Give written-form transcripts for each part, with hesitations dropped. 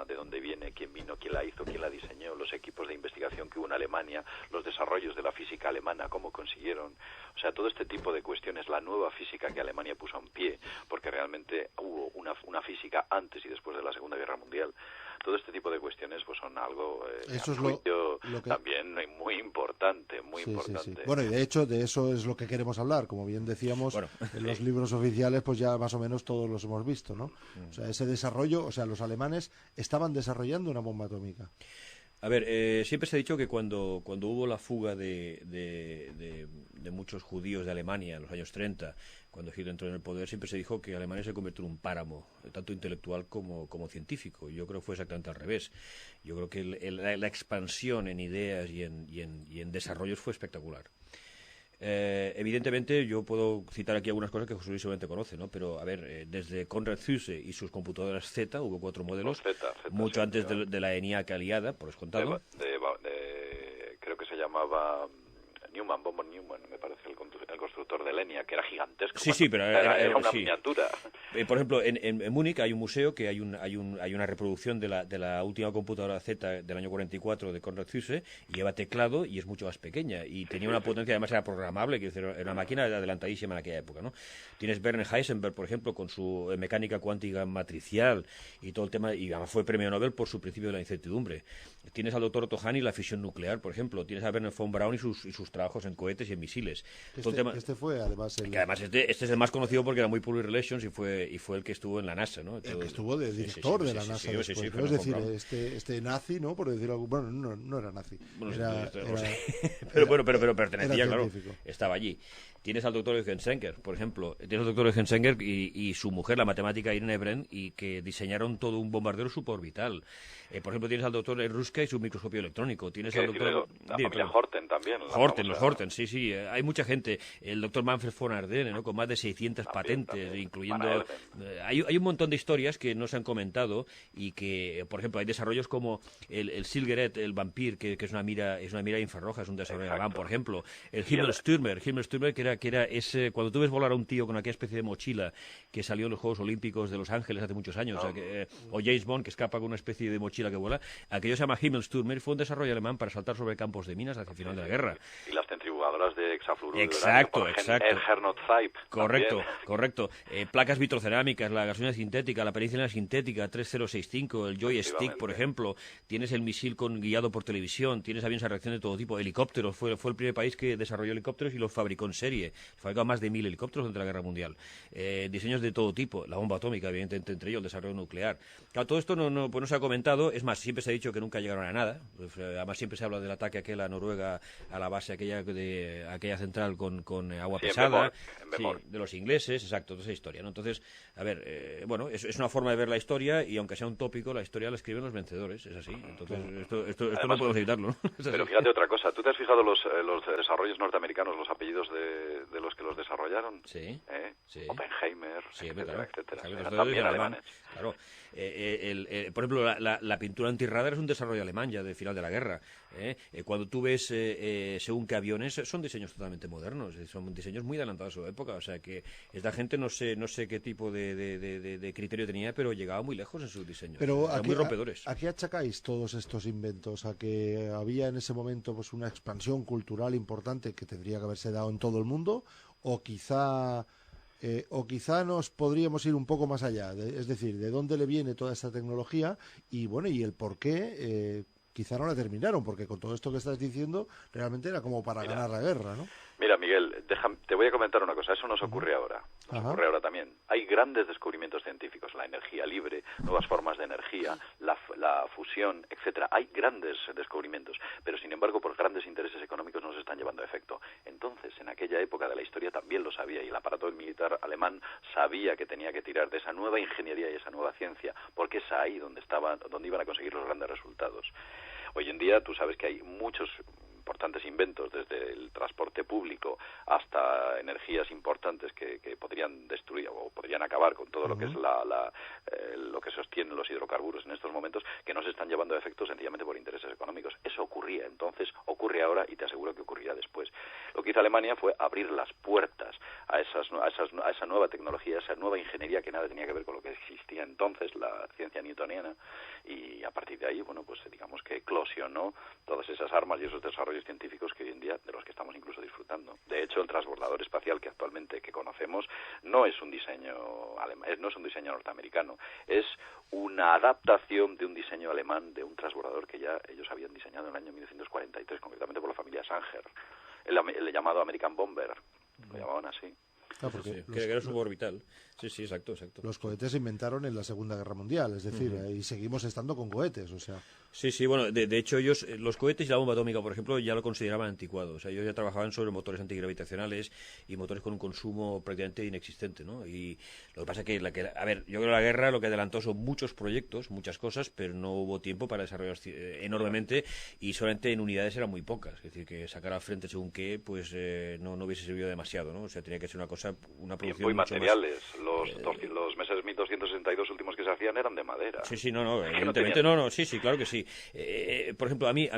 alemana, de dónde viene, quién vino, quién la hizo, quién la diseñó, los equipos de investigación que hubo en Alemania, los desarrollos de la física alemana, cómo consiguieron, o sea, todo este tipo de cuestiones, la nueva física que Alemania puso en pie, porque realmente hubo una física antes y después de la Segunda Guerra Mundial. Todo este tipo de cuestiones pues son algo eso es lo que... también muy importante, muy sí, importante. Sí, sí. Bueno, y de hecho de eso es lo que queremos hablar. Como bien decíamos, en los libros oficiales pues ya más o menos todos los hemos visto, ¿no? O sea, ese desarrollo, o sea, los alemanes estaban desarrollando una bomba atómica. A ver, siempre se ha dicho que cuando hubo la fuga de muchos judíos de Alemania en los años 30, cuando Hitler entró en el poder, siempre se dijo que Alemania se convirtió en un páramo, tanto intelectual como científico. Yo creo que fue exactamente al revés. Yo creo que la expansión en ideas y en desarrollos fue espectacular. Evidentemente yo puedo citar aquí algunas cosas que José Luis seguramente conoce, ¿no? Pero a ver, desde Konrad Zuse y sus computadoras Z, hubo 4 modelos, mucho antes de la ENIAC aliada, por descontado. Creo que se llamaba Newman, Von Neumann, me parece, el constructor de ENIAC, que era gigantesco. Sí, pero era una miniatura. Por ejemplo, en Múnich hay un museo que hay una reproducción de la última computadora Z del año 44 de Konrad Zuse, y lleva teclado y es mucho más pequeña y tenía una potencia, además era programable, que era una máquina adelantadísima en aquella época, ¿no? Tienes Werner Heisenberg, por ejemplo, con su mecánica cuántica matricial y todo el tema, y además fue premio Nobel por su principio de la incertidumbre. Tienes al doctor Otto Hahn y la fisión nuclear, por ejemplo. Tienes a Wernher von Braun y sus trabajos en cohetes y en misiles. Este fue además que además este es el más conocido porque era muy public relations y fue el que estuvo en la NASA, ¿no? El que estuvo de director de la NASA después, ¿no? Es decir, este nazi, ¿no? Por decirlo, bueno, no era nazi. Pero pertenecía, claro, estaba allí. Tienes al doctor Eugen Schenker, por ejemplo. Tienes al doctor Eugen Schenker y su mujer, la matemática Irene Brenn, y que diseñaron todo un bombardero suborbital. Por ejemplo, tienes al doctor Ruska y su microscopio electrónico. Tienes al doctor... La familia Horten también. Los Horten, sí. Hay mucha gente. El doctor Manfred von Ardenne, ¿no? Con más de 600 patentes, incluyendo... Hay un montón de historias que no se han comentado y que, por ejemplo, hay desarrollos como el Silgeret, el Vampir, que es una mira infrarroja, es un desarrollo alemán, por ejemplo. El Himmelstürmer, que era ese... Cuando tú ves volar a un tío con aquella especie de mochila que salió en los Juegos Olímpicos de Los Ángeles hace muchos años, o James Bond, que escapa con una especie de mochila que vuela, aquello se llama Himmelstürmer, fue un desarrollo alemán para saltar sobre campos de minas hacia el final de la guerra. Y las centrifugadoras de hexafluoruro. Exacto. El Hernotype. Correcto. Placas vitrocerámicas, la gasolina sintética, la penicilina sintética, 3065, el joystick, por ejemplo. Tienes el misil guiado por televisión, tienes aviones a reacción de todo tipo, helicópteros. Fue el primer país que desarrolló helicópteros y los fabricó en serie. Fabricó más de 1000 helicópteros durante la Guerra Mundial. Diseños de todo tipo, la bomba atómica, evidentemente, entre ellos el desarrollo nuclear. Claro, todo esto no se ha comentado. Es más, siempre se ha dicho que nunca llegaron a nada. Además, siempre se habla del ataque aquel a Noruega, a la base aquella central con agua pesada, de los ingleses, exacto, toda esa historia, ¿no? Entonces, a ver, es una forma de ver la historia, y aunque sea un tópico, la historia la escriben los vencedores, es así. Entonces, esto además, no podemos evitarlo, ¿no? Pero fíjate otra cosa, ¿tú te has fijado los desarrollos norteamericanos, los apellidos de los que los desarrollaron? Sí. Oppenheimer, etcétera. También alemanes. Claro. Por ejemplo, la pintura antirradar es un desarrollo alemán ya de final de la guerra. Cuando tú ves según qué aviones, son diseños totalmente modernos, son diseños muy adelantados a su época, o sea que esta gente no sé qué tipo de criterio tenía, pero llegaba muy lejos en sus diseños. Pero muy rompedores. ¿A qué achacáis todos estos inventos? ¿A que había en ese momento pues una expansión cultural importante que tendría que haberse dado en todo el mundo? ¿O quizá nos podríamos ir un poco más allá? Es decir, ¿de dónde le viene toda esta tecnología? Y el por qué quizá no la terminaron, porque con todo esto que estás diciendo realmente era como para ganar la guerra, ¿no? Mira, Miguel, te voy a comentar una cosa. Eso nos ocurre ahora. Ocurre ahora también. Hay grandes descubrimientos científicos, la energía libre, nuevas formas de energía, la fusión, etcétera. Hay grandes descubrimientos, pero sin embargo, por grandes intereses económicos no se están llevando a efecto. Entonces, en aquella época de la historia también lo sabía, y el aparato militar alemán sabía que tenía que tirar de esa nueva ingeniería y esa nueva ciencia, porque es ahí donde iban a conseguir los grandes resultados. Hoy en día tú sabes que hay muchos importantes inventos, desde el transporte público hasta energías importantes que podrían destruir o podrían acabar con todo lo que es lo que sostienen los hidrocarburos en estos momentos, que no se están llevando a efecto sencillamente por intereses económicos. Eso ocurría entonces, ocurre ahora, y te aseguro que ocurrirá después. Lo que hizo Alemania fue abrir las puertas a esa nueva tecnología, a esa nueva ingeniería que nada tenía que ver con lo que existía entonces, la ciencia newtoniana, y a partir de ahí, bueno, pues digamos que eclosionó todas esas armas y esos desarrollos científicos que hoy en día, de los que estamos incluso disfrutando. De hecho, el transbordador espacial que actualmente que conocemos no es un diseño no es un diseño norteamericano, es una adaptación de un diseño alemán de un transbordador que ya ellos habían diseñado en el año 1943, concretamente por la familia Sanger, el llamado American Bomber, lo llamaban así. Claro, porque sí, que era suborbital. Sí, exacto. Los cohetes se inventaron en la Segunda Guerra Mundial, es decir, y seguimos estando con cohetes, o sea. Sí, bueno, de hecho ellos, los cohetes y la bomba atómica, por ejemplo, ya lo consideraban anticuado. O sea, ellos ya trabajaban sobre motores antigravitacionales y motores con un consumo prácticamente inexistente, ¿no? Y lo que pasa es que, a ver, yo creo que la guerra lo que adelantó son muchos proyectos, muchas cosas, pero no hubo tiempo para desarrollar enormemente y solamente en unidades eran muy pocas. Es decir, que sacar al frente según qué, pues no hubiese servido demasiado, ¿no? O sea, tenía que ser una cosa, una producción tiempo y mucho materiales. Más, los meses 1262 últimos que se hacían eran de madera. Sí, evidentemente sí, claro que sí. Por ejemplo, a mí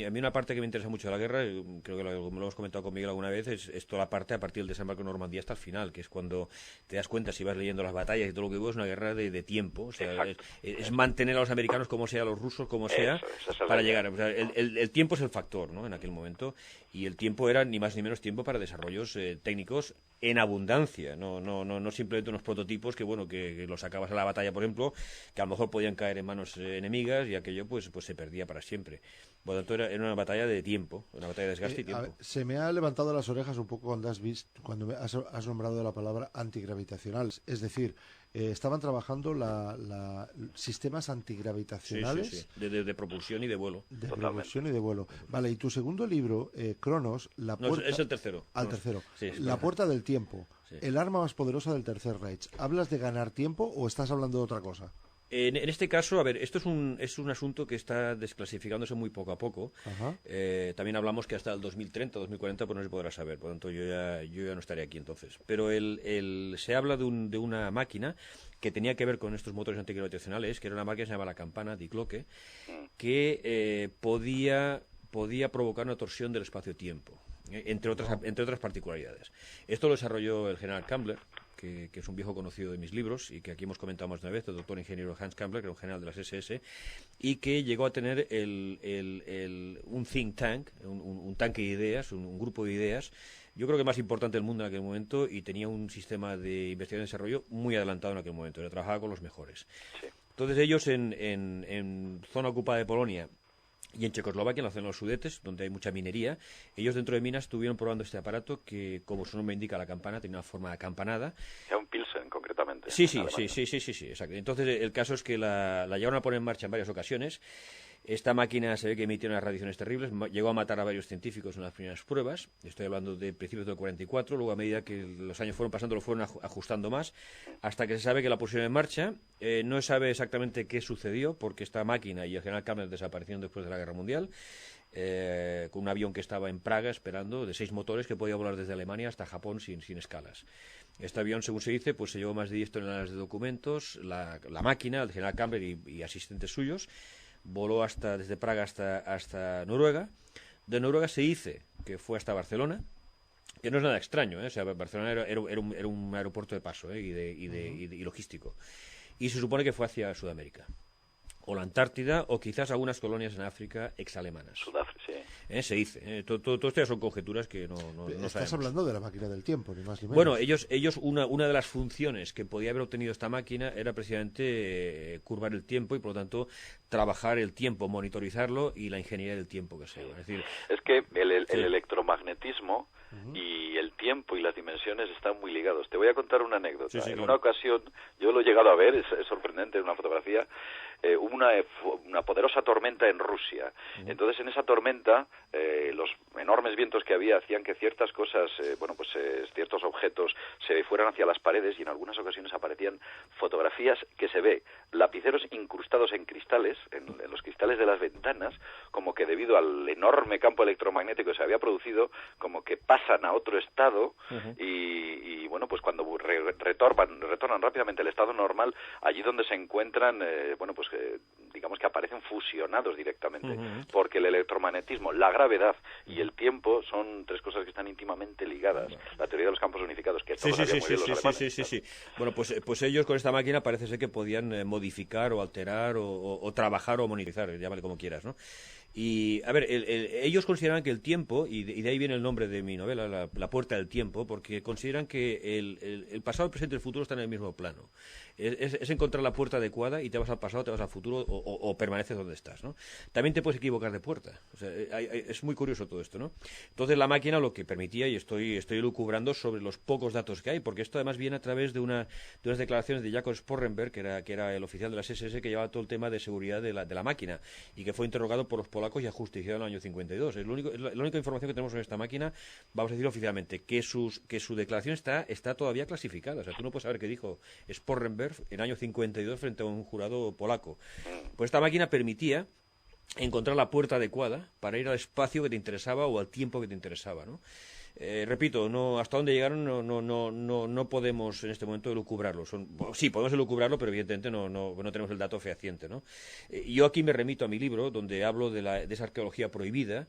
una parte que me interesa mucho de la guerra, creo que lo hemos comentado con Miguel alguna vez, es toda la parte a partir del desembarco de Normandía hasta el final, que es cuando te das cuenta, si vas leyendo las batallas y todo lo que hubo, es una guerra de tiempo. O sea, es mantener a los americanos como sea, a los rusos como sea, para llegar. O sea, el tiempo es el factor, ¿no? En aquel momento. Y el tiempo era ni más ni menos tiempo para desarrollos técnicos en abundancia, no simplemente unos prototipos que los sacabas a la batalla, por ejemplo, que a lo mejor podían caer en manos enemigas y aquello pues se perdía para siempre. Por lo tanto, era una batalla de tiempo, una batalla de desgaste y tiempo. Se me ha levantado las orejas un poco cuando has nombrado la palabra antigravitacionales, es decir, estaban trabajando sistemas antigravitacionales. Sí. De propulsión y de vuelo. De propulsión y de vuelo. Vale, y tu segundo libro, Cronos, la puerta... No, es el tercero. Al tercero. Sí, la puerta del tiempo. Sí. El arma más poderosa del Tercer Reich. ¿Hablas de ganar tiempo o estás hablando de otra cosa? En este caso, a ver, esto es un asunto que está desclasificándose muy poco a poco. También hablamos que hasta el 2030, 2040, pues no se podrá saber. Por lo tanto, yo ya no estaré aquí entonces. Pero se habla de una máquina que tenía que ver con estos motores antigravitacionales, que era una máquina que se llama la campana de Cloque, que podía provocar una torsión del espacio-tiempo, entre otras particularidades. Esto lo desarrolló el general Kammler, que es un viejo conocido de mis libros y que aquí hemos comentado más de una vez, el doctor ingeniero Hans Kammler, que era un general de las SS, y que llegó a tener un think tank, un tanque de ideas, un grupo de ideas, yo creo que más importante del mundo en aquel momento, y tenía un sistema de investigación y desarrollo muy adelantado en aquel momento, trabajaba con los mejores. Sí. Entonces ellos en zona ocupada de Polonia y en Checoslovaquia, en la zona de los Sudetes, donde hay mucha minería, ellos dentro de minas estuvieron probando este aparato que, como su nombre indica, la campana tenía una forma acampanada. Era un Pilsen, concretamente. Sí, exacto. Entonces, el caso es que la llegaron a poner en marcha en varias ocasiones. Esta máquina se ve que emitía unas radiaciones terribles, llegó a matar a varios científicos en las primeras pruebas, estoy hablando de principios del 44, luego a medida que los años fueron pasando lo fueron ajustando más, hasta que se sabe que la pusieron en marcha. No se sabe exactamente qué sucedió, porque esta máquina y el general Kammler desaparecieron después de la Guerra Mundial, con un avión que estaba en Praga esperando, de 6 motores, que podía volar desde Alemania hasta Japón sin escalas. Este avión, según se dice, pues se llevó más de 10 toneladas de documentos, la máquina, el general Kammler y asistentes suyos, voló desde Praga hasta Noruega. De Noruega se dice que fue hasta Barcelona, que no es nada extraño, O sea, Barcelona era un aeropuerto de paso, y logístico. Y se supone que fue hacia Sudamérica, o la Antártida, o quizás algunas colonias en África exalemanas. Sudáfrica, sí. Se dice. Todo esto ya son conjeturas que no Estás sabemos. hablando de la máquina del tiempo, ni más ni menos. Bueno, ellos una de las funciones que podía haber obtenido esta máquina era precisamente curvar el tiempo y, por lo tanto, trabajar el tiempo, monitorizarlo y la ingeniería del tiempo que sea. Es que el electromagnetismo y el tiempo y las dimensiones están muy ligados. Te voy a contar una anécdota. En una ocasión, yo lo he llegado a ver, es sorprendente, en una fotografía, hubo una poderosa tormenta en Rusia. Entonces, en esa tormenta, los enormes vientos que había hacían que ciertas cosas, ciertos objetos se fueran hacia las paredes, y en algunas ocasiones aparecían fotografías que se ve lapiceros incrustados en cristales, en los cristales de las ventanas, como que debido al enorme campo electromagnético que se había producido, como que pasan a otro estado y pues cuando retornan rápidamente al estado normal, allí donde se encuentran, digamos que aparecen fusionados directamente, porque el electromagnetismo, la gravedad y el tiempo son tres cosas que están íntimamente ligadas. La teoría de los campos unificados, que esto lo sabían muy bien los alemanes. Sí. Bueno, pues ellos con esta máquina parece ser que podían modificar o alterar o trabajar o monitorizar, llámale como quieras, ¿no? Y, a ver, ellos consideran que el tiempo, y de ahí viene el nombre de mi novela, la puerta del tiempo, porque consideran que el pasado, el presente y el futuro están en el mismo plano. Es encontrar la puerta adecuada y te vas al pasado, te vas al futuro o permaneces donde estás, ¿no? También te puedes equivocar de puerta. O sea, es muy curioso todo esto, ¿no? Entonces la máquina lo que permitía, y estoy lucubrando sobre los pocos datos que hay, porque esto además viene a través de unas declaraciones de Jakob Sporrenberg, que era el oficial de las SS que llevaba todo el tema de seguridad de la máquina y que fue interrogado por los polacos y ajusticiado en el año 52. Es la única información que tenemos sobre esta máquina, vamos a decir oficialmente, que su declaración está todavía clasificada. O sea, tú no puedes saber qué dijo Sporrenberg en el año 52 frente a un jurado polaco. Pues esta máquina permitía encontrar la puerta adecuada para ir al espacio que te interesaba o al tiempo que te interesaba, ¿no? Repito, hasta dónde llegaron no podemos en este momento elucubrarlo. Sí, podemos elucubrarlo, pero evidentemente no tenemos el dato fehaciente, ¿no? Yo aquí me remito a mi libro, donde hablo de esa arqueología prohibida,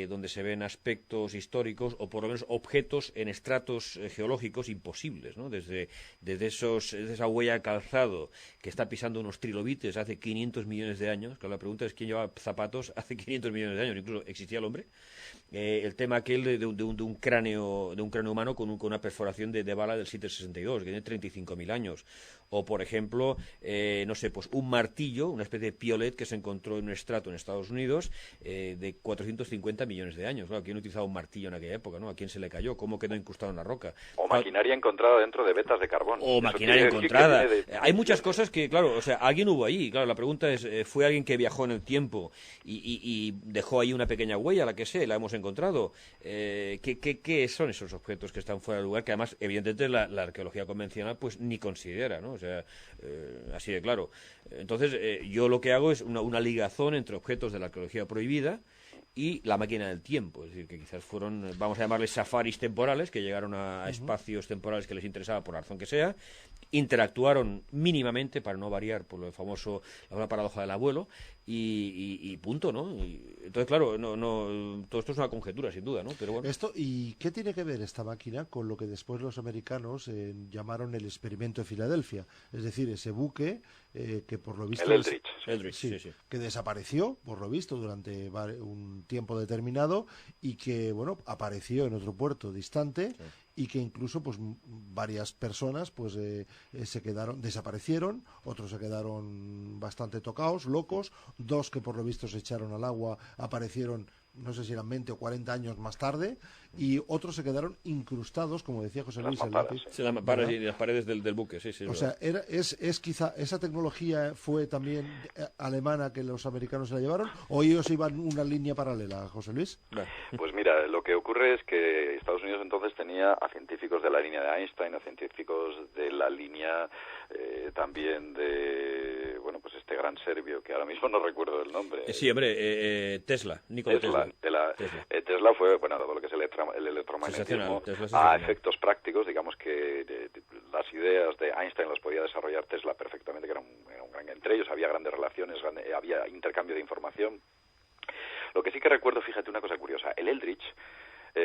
donde se ven aspectos históricos o por lo menos objetos en estratos geológicos imposibles, ¿no? Desde esa huella de calzado que está pisando unos trilobites hace 500 millones de años, que la pregunta es quién llevaba zapatos hace 500 millones de años, incluso existía el hombre. El tema aquel de un cráneo humano con una perforación de bala del 762, que tiene 35.000 años. O, por ejemplo, no sé, pues un martillo, una especie de piolet que se encontró en un estrato en Estados Unidos de 450 millones de años. Claro, ¿quién utilizaba un martillo en aquella época, no? ¿A quién se le cayó? ¿Cómo quedó incrustado en la roca? O maquinaria encontrada dentro de vetas de carbón. O maquinaria encontrada. Hay muchas cosas que, claro, o sea, alguien hubo allí. Claro, la pregunta es, ¿fue alguien que viajó en el tiempo y dejó ahí una pequeña huella, la que sé, la hemos encontrado? ¿Qué son esos objetos que están fuera de lugar? Que además, evidentemente, la arqueología convencional pues ni considera, ¿no? O sea, así de claro. Entonces, yo lo que hago es una ligazón entre objetos de la arqueología prohibida y la máquina del tiempo, es decir, que quizás fueron, vamos a llamarles safaris temporales, que llegaron a espacios temporales que les interesaba por la razón que sea, interactuaron mínimamente, para no variar por lo famoso, la paradoja del abuelo, y punto, ¿no? Entonces, claro, todo esto es una conjetura, sin duda, ¿no? Pero bueno. ¿Y qué tiene que ver esta máquina con lo que después los americanos llamaron el experimento de Filadelfia? Es decir, ese buque que por lo visto... El Eldridge. Sí. Que desapareció, por lo visto, durante un tiempo determinado y que, bueno, apareció en otro puerto distante y que incluso, pues, varias personas, pues, desaparecieron, otros se quedaron bastante tocados, locos, 2 que por lo visto se echaron al agua, aparecieron, no sé si eran 20 o 40 años más tarde, y otros se quedaron incrustados, como decía José Luis, en las paredes del buque, sí. O sea, es quizá esa tecnología fue también alemana que los americanos se la llevaron, o ellos iban una línea paralela, José Luis. Pues mira, lo que ocurre es que Estados Unidos entonces tenía a científicos de la línea de Einstein, a científicos de la línea también de, bueno, pues este gran serbio que ahora mismo no recuerdo el nombre. Sí, hombre, Tesla, Nikola Tesla. Tesla fue, bueno, dado lo que es el electromagnetismo a efectos prácticos, digamos que las ideas de Einstein las podía desarrollar Tesla perfectamente, que era un gran, entre ellos había grandes relaciones, había intercambio de información. Lo que sí que recuerdo, fíjate una cosa curiosa, el Eldridge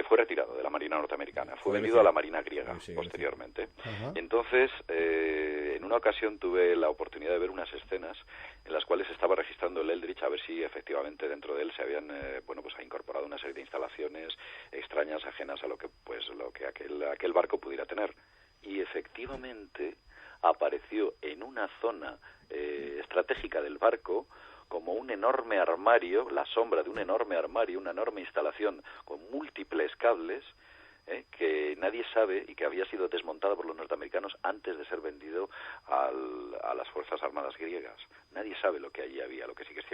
fue retirado de la Marina norteamericana, fue vendido a la Marina griega posteriormente. Entonces, en una ocasión tuve la oportunidad de ver unas escenas en las cuales estaba registrando el Eldridge a ver si efectivamente dentro de él se habían ha incorporado una serie de instalaciones extrañas, ajenas a lo que aquel barco pudiera tener. Y efectivamente apareció en una zona estratégica del barco como un enorme armario, la sombra de un enorme armario, una enorme instalación con múltiples cables que nadie sabe y que había sido desmontada por los norteamericanos antes de ser vendido a las Fuerzas Armadas griegas. Nadie sabe lo que allí había, lo que sí que es